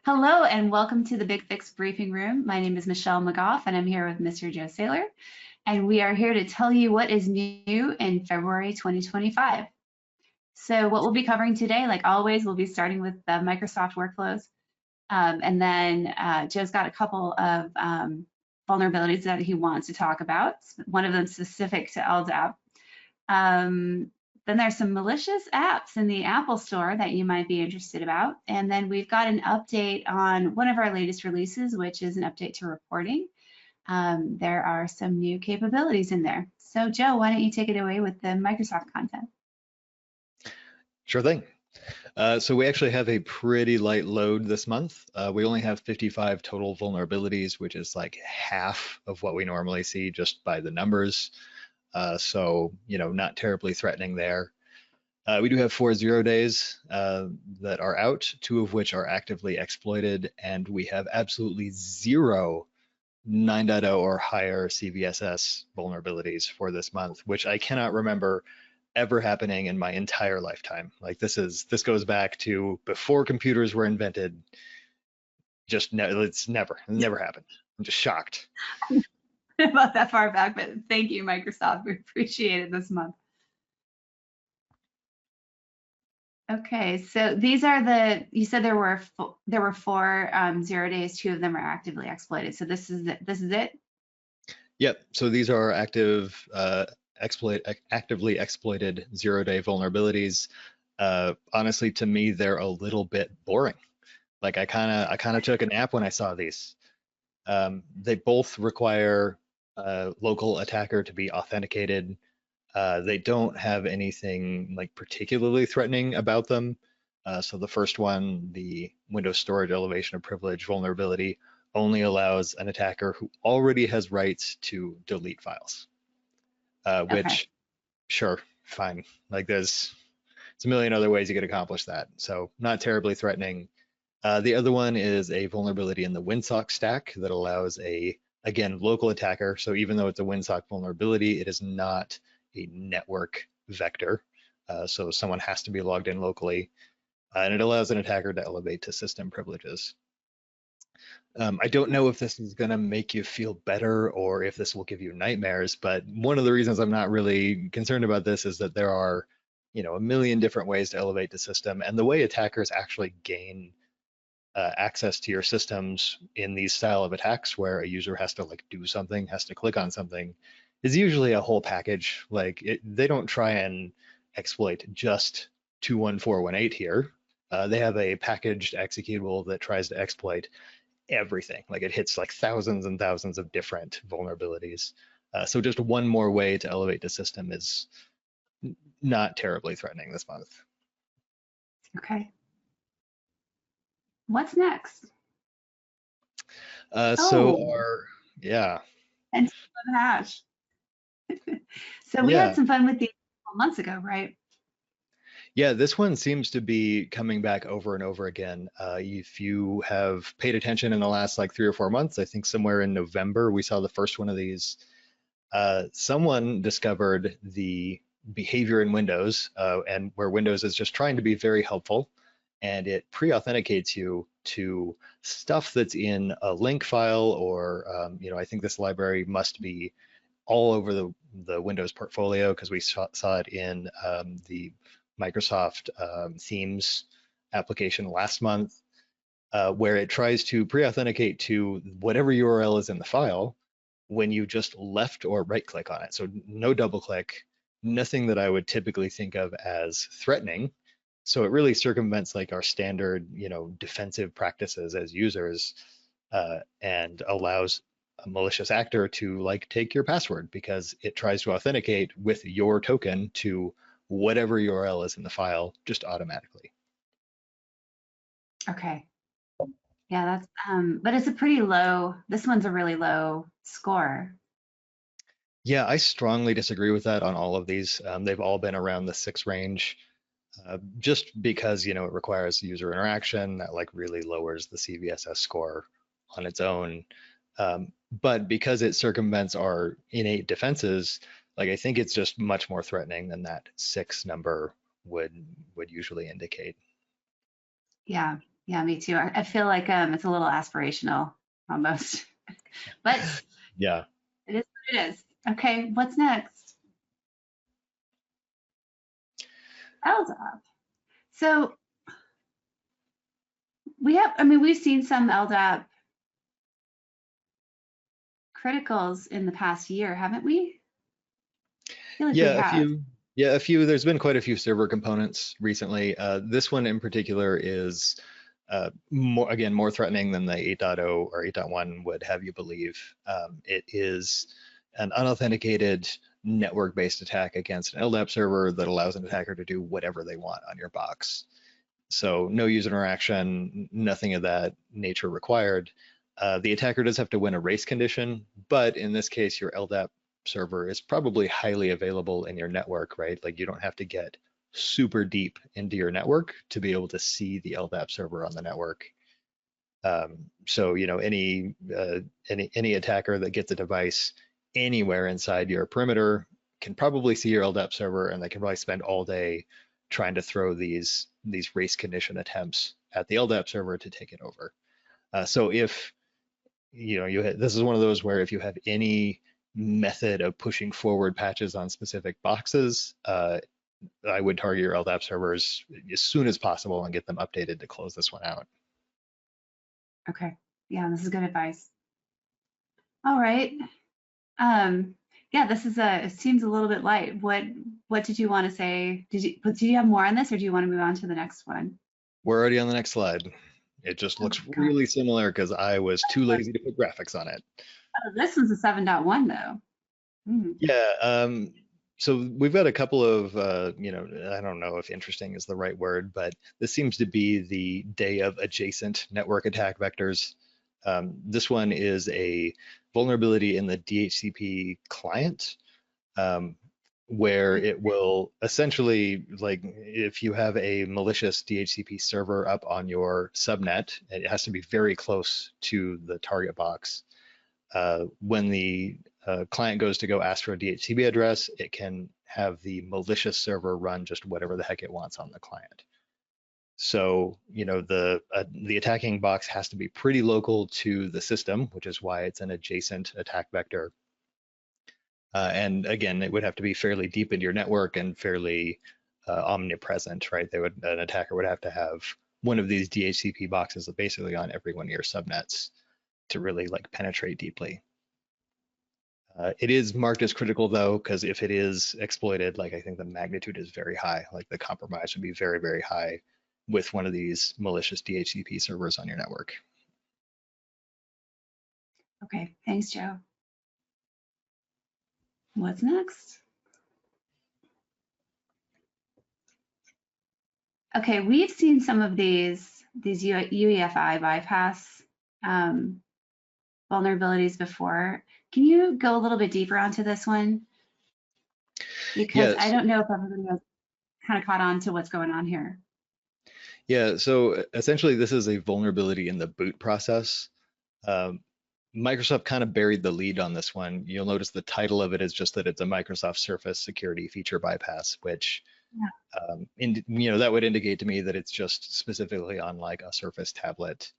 Hello and welcome to the BigFix briefing room. My name is Michelle McGough and I'm here with Mr. Joe Saylor. And we are here to tell you what is new in February 2025. So what we'll be covering today, like always, we'll be starting with the Microsoft workflows. And then Joe's got a couple of vulnerabilities that he wants to talk about. One of them specific to LDAP. Then there's some malicious apps in the Apple Store that you might be interested about. And then we've got an update on one of our latest releases, which is an update to reporting. There are some new capabilities in there. So Joe, why don't you take it away with the Microsoft content? Sure thing. So we actually have a pretty light load this month. We only have 55 total vulnerabilities, which is like half of what we normally see just by the numbers. So, not terribly threatening there. We do have 4 0 days that are out, 2 of which are actively exploited, and we have absolutely 0 9.0 or higher CVSS vulnerabilities for this month, which I cannot remember ever happening in my entire lifetime. Like this goes back to before computers were invented. It's never happened. I'm just shocked. About that far back, but thank you, Microsoft. We appreciate it this month. Okay, so these are you said there were 4 0 days, 2 of them are actively exploited. So this is it? Yep. So these are actively exploited 0-day vulnerabilities. Honestly, to me, they're a little bit boring. Like I kind of took a nap when I saw these. They both require a local attacker to be authenticated. They don't have anything like particularly threatening about them. So the first one, the Windows Storage Elevation of Privilege vulnerability, only allows an attacker who already has rights to delete files, which, sure, fine. Like there's a million other ways you could accomplish that. So not terribly threatening. The other one is a vulnerability in the WinSock stack that allows again, local attacker. So even though it's a WinSock vulnerability, it is not a network vector. So someone has to be logged in locally. And it allows an attacker to elevate to system privileges. I don't know if this is going to make you feel better or if this will give you nightmares, but one of the reasons I'm not really concerned about this is that there are, a million different ways to elevate the system, and the way attackers actually gain access to your systems in these style of attacks where a user has to do something, has to click on something, is usually a whole package. They don't try and exploit just 21418 here. They have a packaged executable that tries to exploit everything. Like it hits thousands and thousands of different vulnerabilities. So just one more way to elevate the system is not terribly threatening this month. Okay. What's next? Yeah. And hash. So we had some fun with these months ago, right? Yeah, this one seems to be coming back over and over again. If you have paid attention in the last 3 or 4 months, I think somewhere in November, we saw the first one of these. Someone discovered the behavior in Windows, and where Windows is just trying to be very helpful, and it pre-authenticates you to stuff that's in a link file, or I think this library must be all over the Windows portfolio because we saw it in the Microsoft themes application last month, where it tries to pre-authenticate to whatever URL is in the file when you just left or right click on it. So no double click, nothing that I would typically think of as threatening. So it really circumvents our standard, defensive practices as users, and allows a malicious actor to take your password because it tries to authenticate with your token to whatever URL is in the file just automatically. Okay. Yeah, that's but it's a pretty low, this one's a really low score. Yeah, I strongly disagree with that on all of these. They've all been around the 6 range, just because, it requires user interaction that really lowers the CVSS score on its own. But because it circumvents our innate defenses, I think it's just much more threatening than that 6 number would usually indicate. Yeah, Yeah, me too. I feel like it's a little aspirational almost, but Yeah. it is what it is. Okay, what's next? LDAP. So we've seen some LDAP criticals in the past year, haven't we? I feel like we Yeah, a have. few. Yeah, a few. There's been quite a few server components recently. This one in particular is more threatening than the 8.0 or 8.1 would have you believe. It is an unauthenticated network-based attack against an LDAP server that allows an attacker to do whatever they want on your box. So no user interaction, nothing of that nature required. The attacker does have to win a race condition, but in this case, your LDAP server is probably highly available in your network, right? Like you don't have to get super deep into your network to be able to see the LDAP server on the network. So any attacker that gets a device anywhere inside your perimeter can probably see your LDAP server, and they can probably spend all day trying to throw these race condition attempts at the LDAP server to take it over. So if this is one of those where if you have any method of pushing forward patches on specific boxes, I would target your LDAP servers as soon as possible and get them updated to close this one out. Okay. Yeah, this is good advice. All right. Yeah, it seems a little bit light. What did you want to say? Did you have more on this, or do you want to move on to the next one? We're already on the next slide. It just Oh looks my God. really similar because I was too lazy to put graphics on it. Oh, this one's a 7.1 though. Hmm. Yeah, so we've got a couple of, I don't know if interesting is the right word, but this seems to be the day of adjacent network attack vectors. This one is a vulnerability in the DHCP client, where it will essentially, like if you have a malicious DHCP server up on your subnet, it has to be very close to the target box. When the client goes to go ask for a DHCP address, it can have the malicious server run just whatever the heck it wants on the client. So, the attacking box has to be pretty local to the system, which is why it's an adjacent attack vector. And again, it would have to be fairly deep into your network and fairly omnipresent, right? An attacker would have to have one of these DHCP boxes basically on every one of your subnets to really like penetrate deeply. It is marked as critical though, because if it is exploited, like I think the magnitude is very high, like the compromise would be very, very high with one of these malicious DHCP servers on your network. Okay, thanks, Joe. What's next? Okay, we've seen some of these UEFI bypass vulnerabilities before. Can you go a little bit deeper onto this one? Because I Yes. don't know if everybody has kind of caught on to what's going on here. Yeah, so essentially this is a vulnerability in the boot process. Um, Microsoft kind of buried the lead on this one. You'll notice the title of it is just that it's a Microsoft Surface security feature bypass, which that would indicate to me that it's just specifically on like a Surface tablet.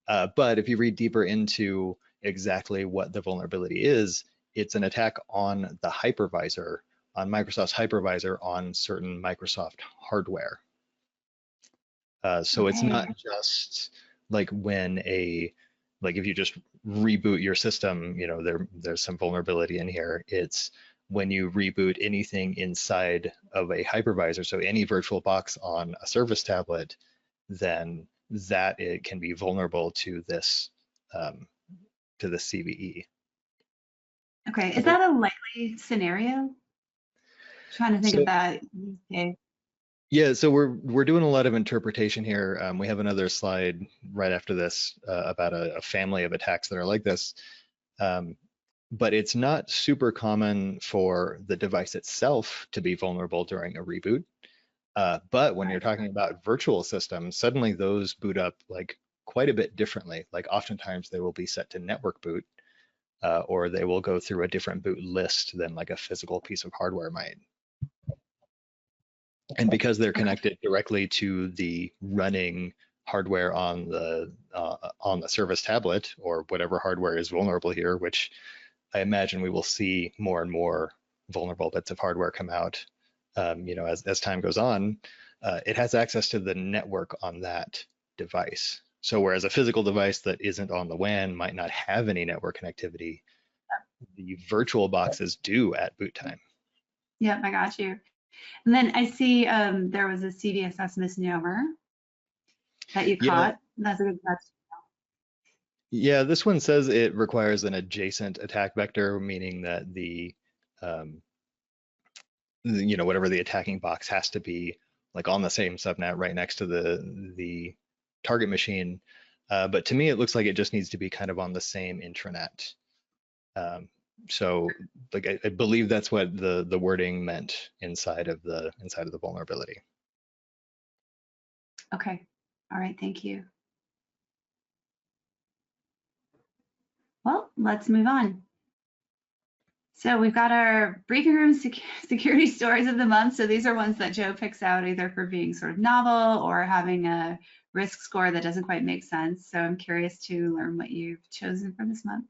But if you read deeper into exactly what the vulnerability is, it's an attack on the hypervisor, on Microsoft's hypervisor on certain Microsoft hardware. So it's Okay. not just like if you just reboot your system, there's some vulnerability in here. It's when you reboot anything inside of a hypervisor, so any virtual box on a Surface tablet, then that it can be vulnerable to this CVE. Okay, is that a likely scenario? Trying to think of So that. Okay. yeah, so we're doing a lot of interpretation here. We have another slide right after this about a family of attacks that are like this. But it's not super common for the device itself to be vulnerable during a reboot. But when you're talking about virtual systems, suddenly those boot up like quite a bit differently. Like oftentimes they will be set to network boot, or they will go through a different boot list than like a physical piece of hardware might. And because they're connected directly to the running hardware on the service tablet or whatever hardware is vulnerable here, which I imagine we will see more and more vulnerable bits of hardware come out. As time goes on, it has access to the network on that device. So whereas a physical device that isn't on the WAN might not have any network connectivity, the virtual boxes do at boot time. Yep, I got you. And then I see there was a CVSS misnomer that you caught. That's a good catch. Yeah, this one says it requires an adjacent attack vector, meaning that whatever the attacking box has to be like on the same subnet right next to the target machine. But to me, it looks like it just needs to be kind of on the same intranet. So like I believe that's what the wording meant inside of the vulnerability. Okay. All right. Thank you. Well, let's move on. So we've got our briefing room security stories of the month. So these are ones that Joe picks out either for being sort of novel or having a risk score that doesn't quite make sense. So I'm curious to learn what you've chosen for this month.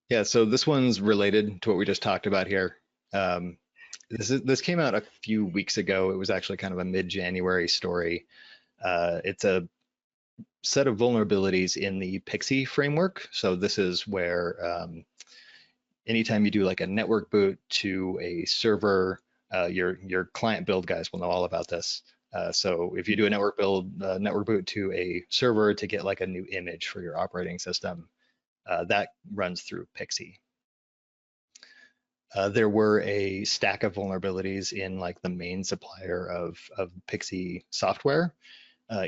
Yeah, so this one's related to what we just talked about here. This came out a few weeks ago. It was actually kind of a mid-January story. It's a set of vulnerabilities in the PXE framework. So this is where anytime you do like a network boot to a server, your client build guys will know all about this. So if you do a network boot to a server to get like a new image for your operating system, that runs through PXE. There were a stack of vulnerabilities in like the main supplier of PXE software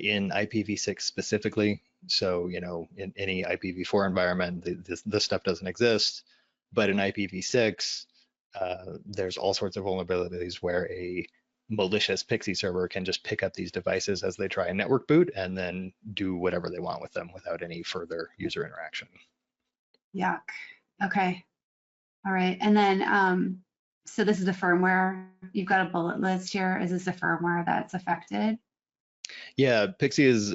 in IPv6 specifically. So, in any IPv4 environment, this stuff doesn't exist. But in IPv6, there's all sorts of vulnerabilities where a malicious PXE server can just pick up these devices as they try a network boot and then do whatever they want with them without any further user interaction. Yuck. Okay. All right. And then, so this is a firmware. You've got a bullet list here. Is this a firmware that's affected? Yeah, PXE is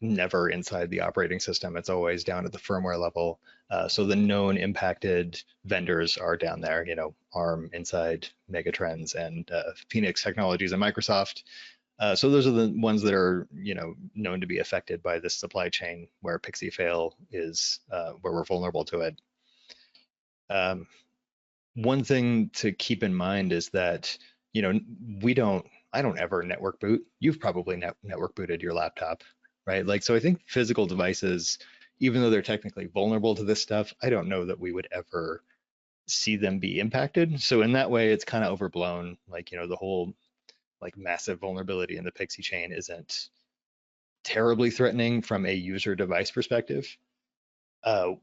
never inside the operating system. It's always down at the firmware level. So the known impacted vendors are down there, ARM, Inside, Megatrends, and Phoenix Technologies and Microsoft. So those are the ones that are, known to be affected by this supply chain where PXE fail is where we're vulnerable to it. One thing to keep in mind is that, I don't ever network boot. You've probably network booted your laptop, right? Like, so I think physical devices, even though they're technically vulnerable to this stuff, I don't know that we would ever see them be impacted. So in that way, it's kind of overblown. Like, the whole like massive vulnerability in the PXE chain isn't terribly threatening from a user device perspective.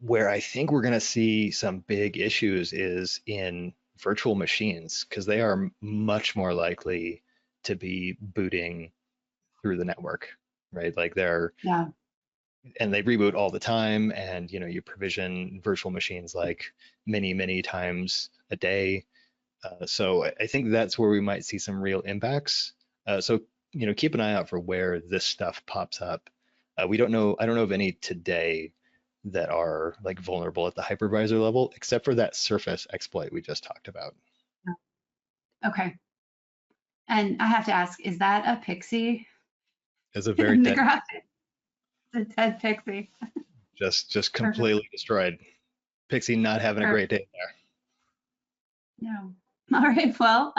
Where I think we're going to see some big issues is in virtual machines, because they are much more likely to be booting through the network, right? Like and they reboot all the time, and you provision virtual machines like many times a day. So I think that's where we might see some real impacts. So keep an eye out for where this stuff pops up. I don't know of any today that are like vulnerable at the hypervisor level, except for that Surface exploit we just talked about. Okay. And I have to ask, is that a PXE? It's a very dead, it's a dead PXE. just completely destroyed. PXE not having a great day there. No. All right. Well,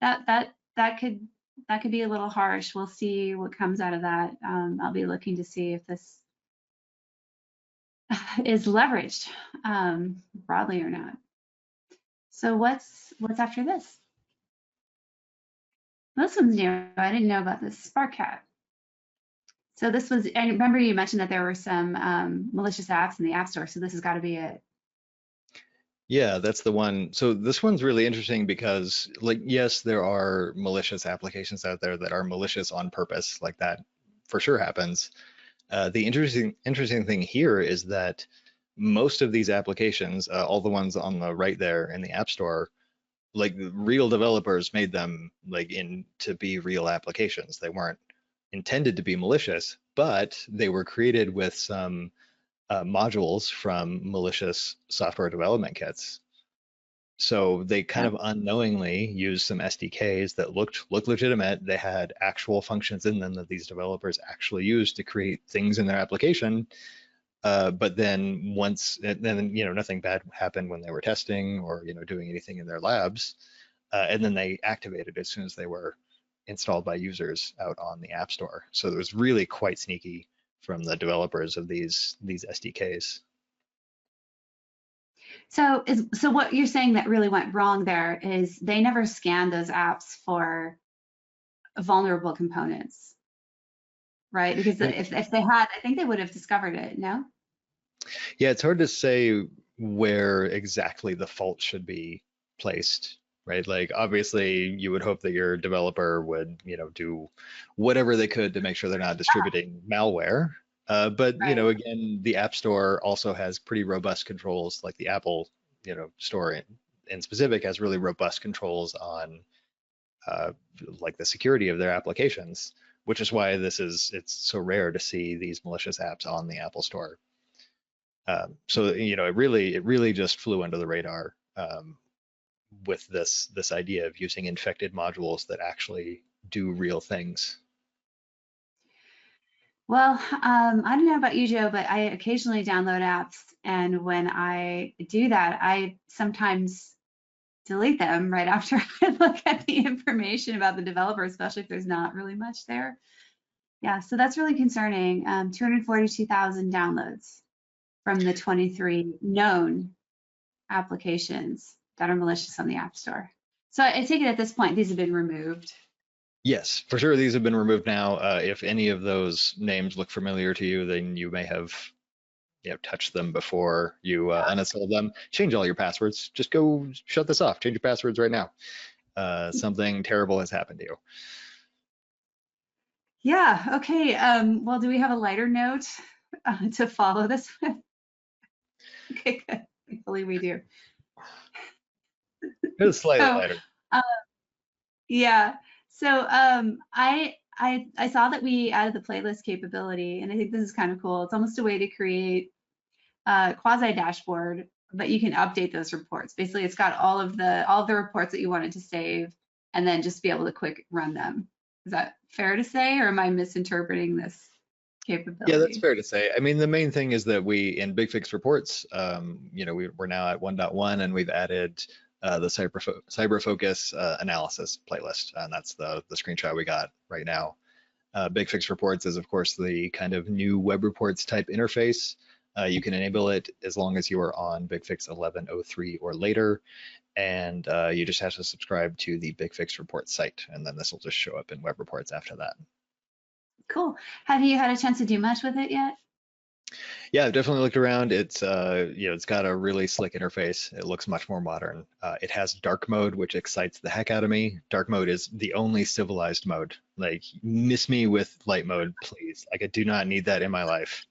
that could be a little harsh. We'll see what comes out of that. I'll be looking to see if this is leveraged broadly or not. So what's after this? This one's new. I didn't know about this. SparkCat. So this was, I remember you mentioned that there were some malicious apps in the App Store. So this has got to be it. Yeah, that's the one. So this one's really interesting because, like, yes, there are malicious applications out there that are malicious on purpose. Like that for sure happens. The interesting thing here is that most of these applications, all the ones on the right there in the App Store, like real developers made them like in to be real applications. They weren't intended to be malicious, but they were created with some modules from malicious software development kits. So they kind Yeah. of unknowingly used some SDKs that looked legitimate. They had actual functions in them that these developers actually used to create things in their application. But then then nothing bad happened when they were testing or doing anything in their labs. And then they activated as soon as they were installed by users out on the App Store. So it was really quite sneaky from the developers of these SDKs. So what you're saying that really went wrong there is they never scanned those apps for vulnerable components, right? Because if they had, I think they would have discovered it, no? Yeah, it's hard to say where exactly the fault should be placed, right? Like obviously you would hope that your developer would, do whatever they could to make sure they're not distributing malware. But Right. again, the App Store also has pretty robust controls, like the Apple, store in specific has really robust controls on uh, like the security of their applications, which is why it's so rare to see these malicious apps on the Apple Store. So it really just flew under the radar with this idea of using infected modules that actually do real things. Well, I don't know about you, Joe, but I occasionally download apps, and when I do that, I sometimes delete them right after I look at the information about the developer, especially if there's not really much there. Yeah, so that's really concerning. 242,000 downloads from the 23 known applications that are malicious on the App Store. So I take it at this point, these have been removed. Yes, for sure. These have been removed now. If any of those names look familiar to you, then you may have touched them before you uninstalled them. Change all your passwords. Just go shut this off. Change your passwords right now. Something terrible has happened to you. Yeah, okay. Well, do we have a lighter note to follow this with? Okay, good. Hopefully we do. It's slightly So, lighter. uh, yeah. So I saw that we added the playlist capability, and I think this is kind of cool. It's almost a way to create a quasi dashboard, but you can update those reports. Basically, it's got all of the reports that you wanted to save, and then just be able to quick run them. Is that fair to say, or am I misinterpreting this Yeah, that's capability? fair to say. I mean, the main thing is that we in BigFix reports, we're now at 1.1 and we've added the CyberFOCUS analysis playlist, and that's the screenshot we got right now. BigFix reports is of course the kind of new web reports type interface. You can enable it as long as you are on BigFix 11.03 or later, and you just have to subscribe to the BigFix report site, and then this will just show up in web reports after that. Cool. Have you had a chance to do much with it yet? Yeah, I've definitely looked around. It's got a really slick interface. It looks much more modern. It has dark mode, which excites the heck out of me. Dark mode is the only civilized mode. Like, miss me with light mode, please. Like, I do not need that in my life.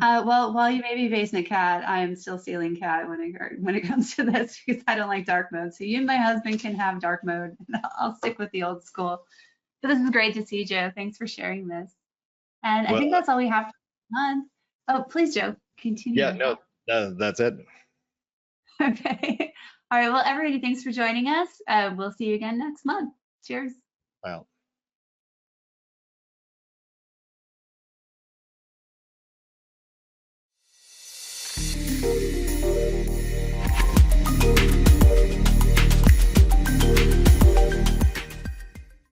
Well, while you may be basement cat, I am still stealing cat when it comes to this because I don't like dark mode. So you and my husband can have dark mode. And I'll stick with the old school. But this is great to see, Joe. Thanks for sharing this. And I Well, think that's all we have on. Oh, please, Joe, yeah, continue. no, that's it. Okay. All right. Well, everybody, thanks for joining us. We'll see you again next month. Cheers. Well.